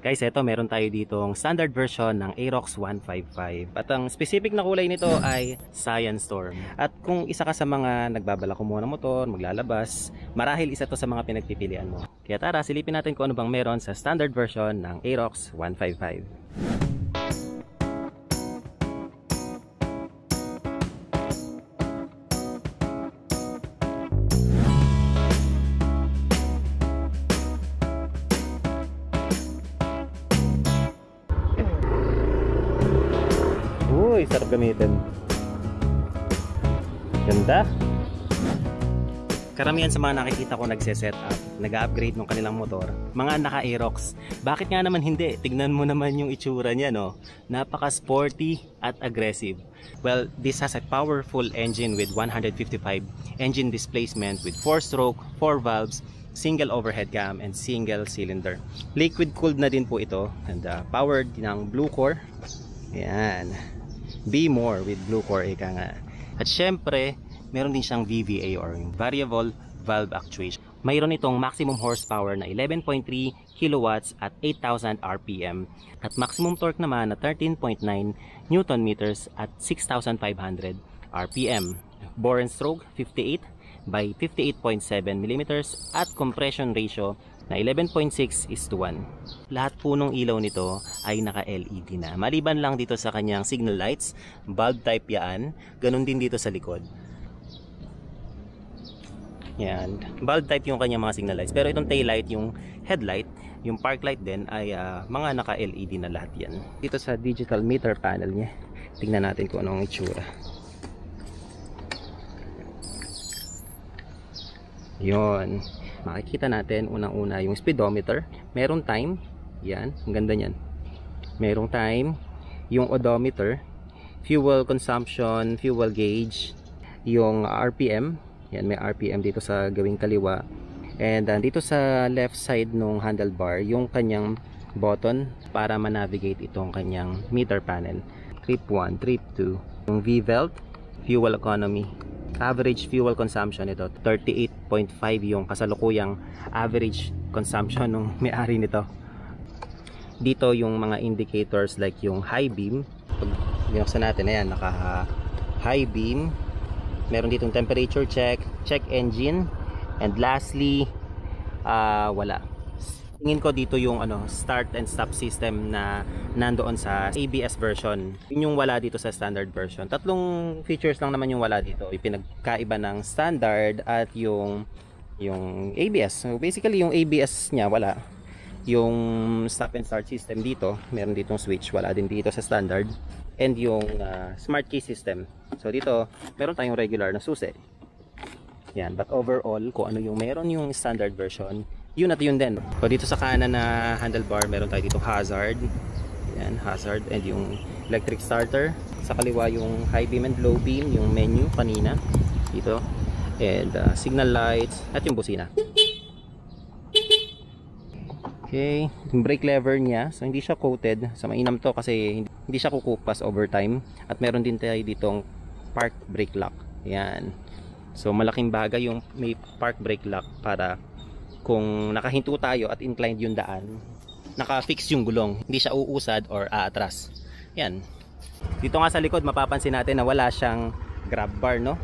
Guys, eto meron tayo ditong standard version ng Aerox 155. At ang specific na kulay nito ay Cyan Storm. At kung isa ka sa mga nagbabalak kumuha ng motor, maglalabas, marahil isa to sa mga pinagpipilian mo. Kaya tara, silipin natin kung ano bang meron sa standard version ng Aerox 155. Uy, sarap gamitin. Ganda. Karamihan sa mga nakikita ko nagse-set up, nag-upgrade ng kanilang motor, mga naka-Aerox. Bakit nga naman hindi? Tignan mo naman yung itsura niya, no? Napaka-sporty at aggressive. Well, this has a powerful engine with 155 engine displacement with 4-stroke, 4 valves, single overhead cam, and single cylinder. Liquid cooled na din po ito and powered ng Blue Core. Ayan. Be more with Blue Core, ika nga. At syempre, meron din siyang VVA or variable valve actuation. Mayroon itong maximum horsepower na 11.3 kilowatts at 8,000 RPM at maximum torque naman na 13.9 Newton meters at 6,500 RPM. Bore and stroke 58 by 58.7 millimeters at compression ratio na 11.6:1. Lahat po ng ilaw nito ay naka-LED na. Maliban lang dito sa kanyang signal lights, bulb type yan. Ganun din dito sa likod. Yan. Bulb type yung kanyang mga signal lights. Pero itong tail light, yung headlight, yung park light din ay mga naka-LED na lahat yan. Dito sa digital meter panel niya, tingnan natin kung anong itsura. Yon. Makikita natin unang-una yung speedometer. Merong time. Yan. Ang ganda niyan. Merong time. Yung odometer. Fuel consumption, fuel gauge. Yung RPM. Yan, may RPM dito sa gawing kaliwa. And dito sa left side nung handlebar, yung kanyang button para ma-navigate itong kanyang meter panel. Trip 1, trip 2. Yung V-belt, fuel economy. Average fuel consumption ito, 38.5 yung kasalukuyang average consumption ng may-ari nito. Dito yung mga indicators like yung high beam. Pag binuksan natin, ayan, naka high beam. Meron ditong temperature check, check engine, and lastly, wala. Tingin ko dito yung start and stop system na nandoon sa ABS version. Yun yung wala dito sa standard version. Tatlong features lang naman yung wala dito. Yung pinagkaiba ng standard at yung ABS. So basically yung ABS niya wala. Yung stop and start system dito, meron ditong switch, wala din dito sa standard. And yung smart key system. So dito, meron tayong regular na susi. Yan, but overall, kung ano yung meron yung standard version, yun at yun din. So dito sa kanan na handlebar, meron tayo dito hazard. Yan, hazard, and yung electric starter. Sa kaliwa yung high beam and low beam, yung menu kanina dito. And signal lights at yung busina. Okay, yung brake lever niya, so hindi siya coated. So mainam to kasi hindi siya kukupas over time. At meron din tayo ditong park brake lock. Yan. So malaking bagay yung may park brake lock para kung nakahinto tayo at inclined yung daan, naka-fix yung gulong, hindi siya uusad or aatras. Yan. Dito nga sa likod, mapapansin natin na wala siyang grab bar, no?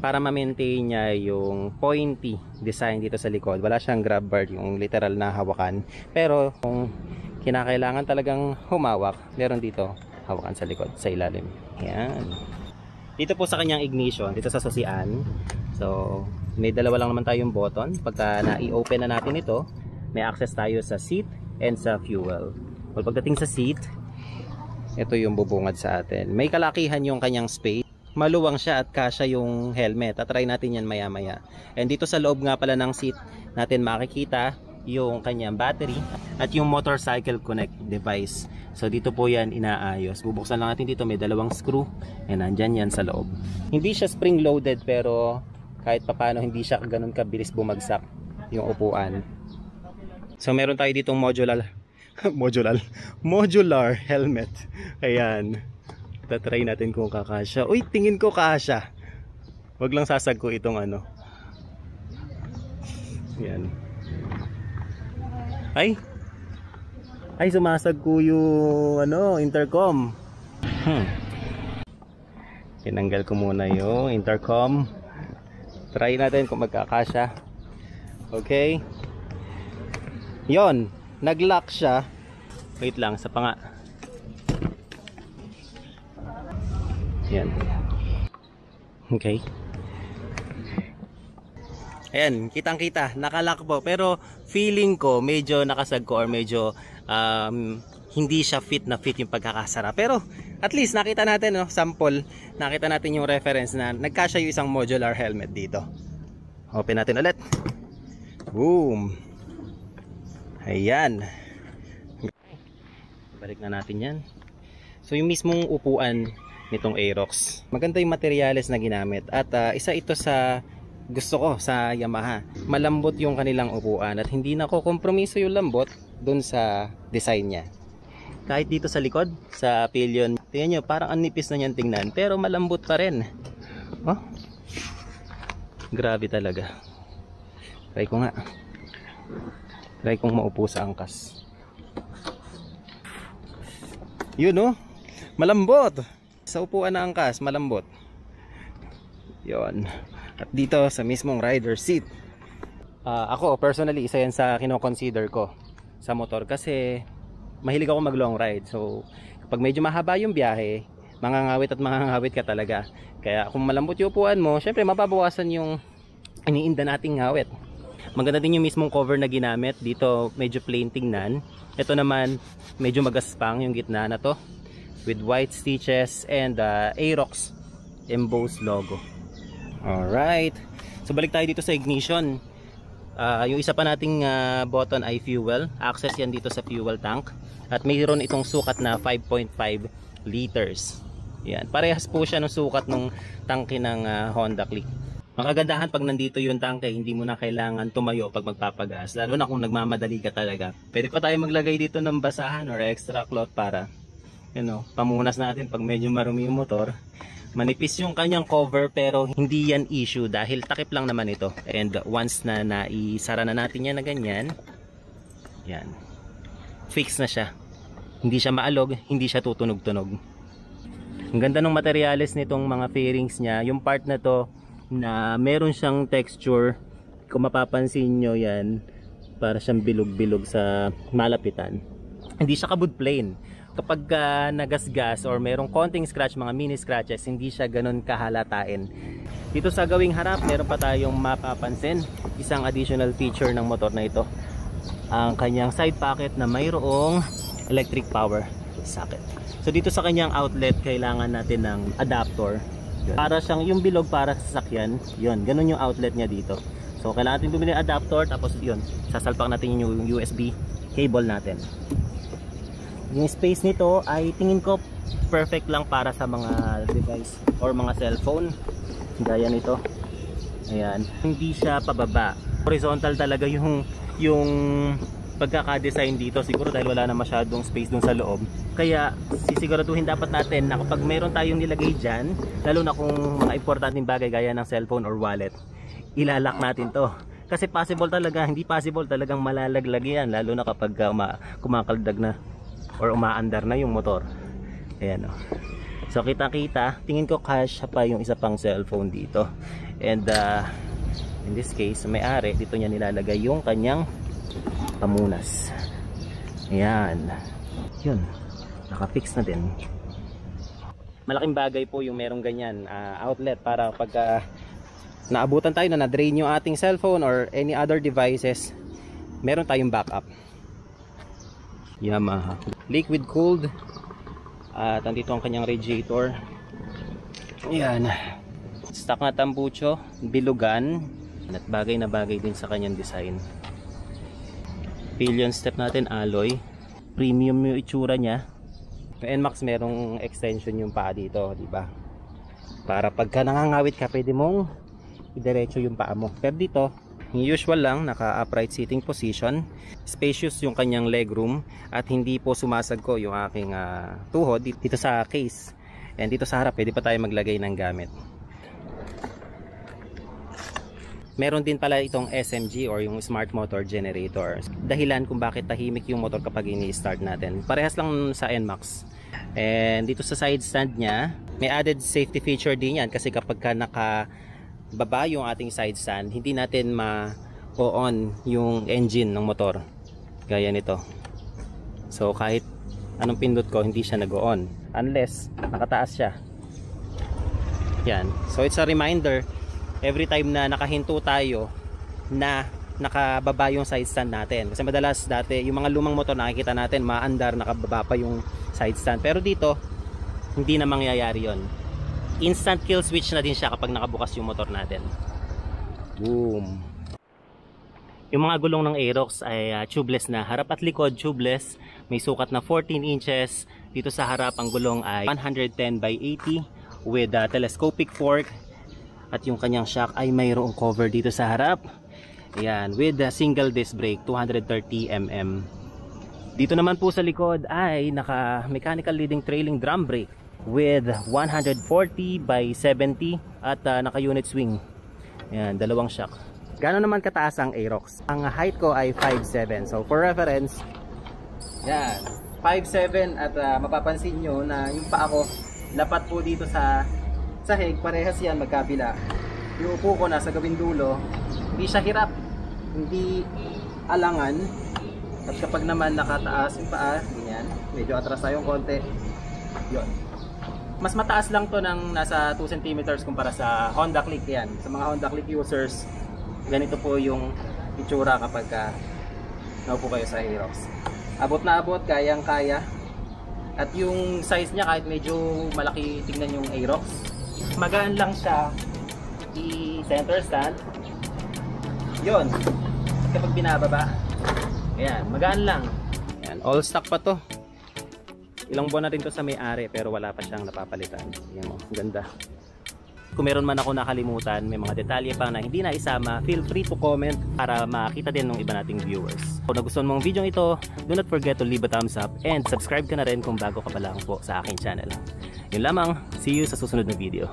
Para ma-maintain niya yung pointy design dito sa likod, wala siyang grab bar, yung literal na hawakan. Pero kung kinakailangan talagang humawak, meron dito hawakan sa likod, sa ilalim. Yan. Dito po sa kanyang ignition, dito sa susian, so may dalawa lang naman tayong button. Pagka na-i-open na natin ito, may access tayo sa seat and sa fuel. Well, pagdating sa seat, ito yung bubungad sa atin. May kalakihan yung kanyang space. Maluwang siya at kasya yung helmet. Tatry natin yan maya maya. And dito sa loob nga pala ng seat natin makikita yung kanyang battery at yung motorcycle connect device. So dito po yan inaayos. Bubuksan lang natin dito, may dalawang screw and nandyan yan sa loob. Hindi siya spring loaded pero kahit papano hindi siya ganun kabilis bumagsak yung upuan. So meron tayo ditong modular helmet. Ayan. Tatry natin kung kakasya. Uy, tingin ko kasya. Wag lang sasagko itong Ayan. Ay, Ay, sumasagko yung intercom. Tinanggal ko muna yung intercom. Try natin kung magkakasya. Okay. Yon, nag-lock siya. Wait lang, sa panga. Yan. Okay. Ayan, kitang-kita, nakalock po. Pero feeling ko medyo nakasagko or medyo hindi siya fit na fit yung pagkakasara. Pero at least nakita natin, no, sample, nakita natin yung reference na nagkasya yung isang modular helmet dito. Open natin ulit. Boom. Ayan. Balik na natin yan. So yung mismong upuan nitong Aerox, maganda yung materyales na ginamit. At isa ito sa gusto ko sa Yamaha. Malambot yung kanilang upuan at hindi na ko kompromiso yung lambot dun sa design niya. Kahit dito sa likod, sa pillion, tingnan nyo, parang ang nipis na niyan tingnan, pero malambot pa rin. Oh, grabe talaga. Try ko nga. Try kong maupo sa angkas. Yun, oh, malambot. Sa upuan na angkas, malambot. Yun. At dito sa mismong rider seat, ako personally, isa yan sa kino-consider ko sa motor kasi mahilig ako mag long ride. So kapag medyo mahaba yung biyahe, mangangawit at mangangawit ka talaga. Kaya kung malambot yung upuan mo, syempre mababawasan yung iniinda nating ngawit. Maganda din yung mismong cover na ginamit. Dito medyo plain tingnan. Ito naman medyo magaspang yung gitna na to with white stitches and Aerox embossed logo. Alright, so balik tayo dito sa ignition. Yung isa pa nating button ay fuel. Access yan dito sa fuel tank. At mayroon itong sukat na 5.5 liters. Yan, parehas po siya ng sukat ng tangke ng Honda Click. Makagandahan pag nandito yung tangke, hindi mo na kailangan tumayo pag magpapagas. Lalo na kung nagmamadali ka talaga. Pwede pa tayo maglagay dito ng basahan or extra cloth para pamunas natin pag medyo marumi yung motor. Manipis yung kanyang cover pero hindi yan issue dahil takip lang naman ito. And once na naisara na natin yan na ganyan, yan, fix na siya. Hindi siya maalog, hindi siya tutunog-tunog. Ang ganda ng materyales nitong mga fairings niya. Yung part na to na meron siyang texture, kung mapapansin nyo yan, para siyang bilog-bilog sa malapitan. Hindi siya kabud plain. Kapag nagasgas or merong konting scratch, mga mini scratches, hindi siya ganun kahalatain. Dito sa gawing harap, meron pa tayong mapapansin, isang additional feature ng motor na ito, ang kanyang side pocket na mayroong electric power socket. So dito sa kanyang outlet, kailangan natin ng adapter. Para siyang yung bilog para sa sasakyan, yun, ganun yung outlet niya dito. So kailangan natin bumili ng adapter, tapos yun, sasalpak natin yung USB cable natin. Yung space nito ay tingin ko perfect lang para sa mga device or mga cellphone gaya nito. Ayan, hindi siya pababa, horizontal talaga yung pagkaka-design dito, siguro dahil wala na masyadong space dun sa loob. Kaya sisiguraduhin dapat natin na kapag meron tayong nilagay dyan, lalo na kung mga importanteng bagay gaya ng cellphone or wallet, ilalak natin to. Kasi possible talaga, hindi possible talagang malalaglag yan, lalo na kapag kumakaldag na or umaandar na yung motor. Ayan, oh. So kita-kita, tingin ko kasya pa yung isa pang cellphone dito. And in this case, may-ari dito niya nilalagay yung kanyang pamunas. Ayan. Yun, nakafix na din. Malaking bagay po yung merong ganyan outlet para pag naabutan tayo na na-drain yung ating cellphone or any other devices, meron tayong backup. Yamaha liquid cooled at andito ang kanyang radiator. Ayan, stock na tambucho, bilugan at bagay na bagay din sa kanyang design. Pillion step natin alloy, premium yung itsura niya. Yung NMAX merong extension yung paa dito, di ba? Para pagka nangangawit ka, pwede mong idiretso yung paa mo. Pero dito usual lang, naka upright sitting position, spacious yung kanyang legroom at hindi po sumasagko yung aking tuhod dito sa case. And dito sa harap pwede pa tayo maglagay ng gamit. Meron din pala itong SMG or yung Smart Motor Generator. Dahilan kung bakit tahimik yung motor kapag ini-start natin. Parehas lang sa NMAX. And dito sa side stand niya, may added safety feature din yan kasi kapag ka nakababa yung ating side stand, hindi natin ma-on yung engine ng motor. Gaya nito. So kahit anong pindot ko, hindi siya nag-on unless nakataas siya. Yan. So it's a reminder every time na nakahinto tayo na nakababa yung side stand natin. Kasi madalas dati, yung mga lumang motor nakikita natin, maandar, nakababa pa yung side stand. Pero dito, hindi na mangyayari yon. Instant kill switch na din siya kapag nakabukas yung motor natin. Boom! Yung mga gulong ng Aerox ay tubeless na. Harap at likod, tubeless. May sukat na 14 inches. Dito sa harap, ang gulong ay 110 by 80 with telescopic fork. At yung kanyang shock ay mayroong cover dito sa harap. Ayan, with a single disc brake, 230 mm. Dito naman po sa likod ay naka mechanical leading trailing drum brake with 140 by 70 at naka unit swing. Ayan, dalawang shock. Gano'n naman kataas ang Aerox? Ang height ko ay 5'7". So for reference, yan, 5'7", at mapapansin nyo na yung paa ko lapat po dito sa sahig, parehas yan magkabila. Yung upo ko nasa gawing dulo, hindi siya hirap, hindi alangan. At kapag naman nakataas yung paa, ganyan, medyo atras tayong konti, yun. Mas mataas lang to ng nasa 2 cm kumpara sa Honda Click. Yan, sa mga Honda Click users, ganito po yung itsura kapag naupo kayo sa Aerox. Abot na abot, kayang kaya. At yung size niya, kahit medyo malaki tingnan yung Aerox, magaan lang siya i-center stand. Yun, kapag binababa, ayan, magaan lang. Ayan, all stock pa to. Ilang buwan na rin to sa may-ari pero wala pa siyang napapalitan. Ayan o, ganda. Kung meron man ako nakalimutan, may mga detalye pa na hindi na isama, feel free to comment para makita din ng iba nating viewers. Kung nagustuhan mong video ito, do not forget to leave a thumbs up and subscribe ka na rin kung bago ka pa lang po sa aking channel. Yun lamang, see you sa susunod na video.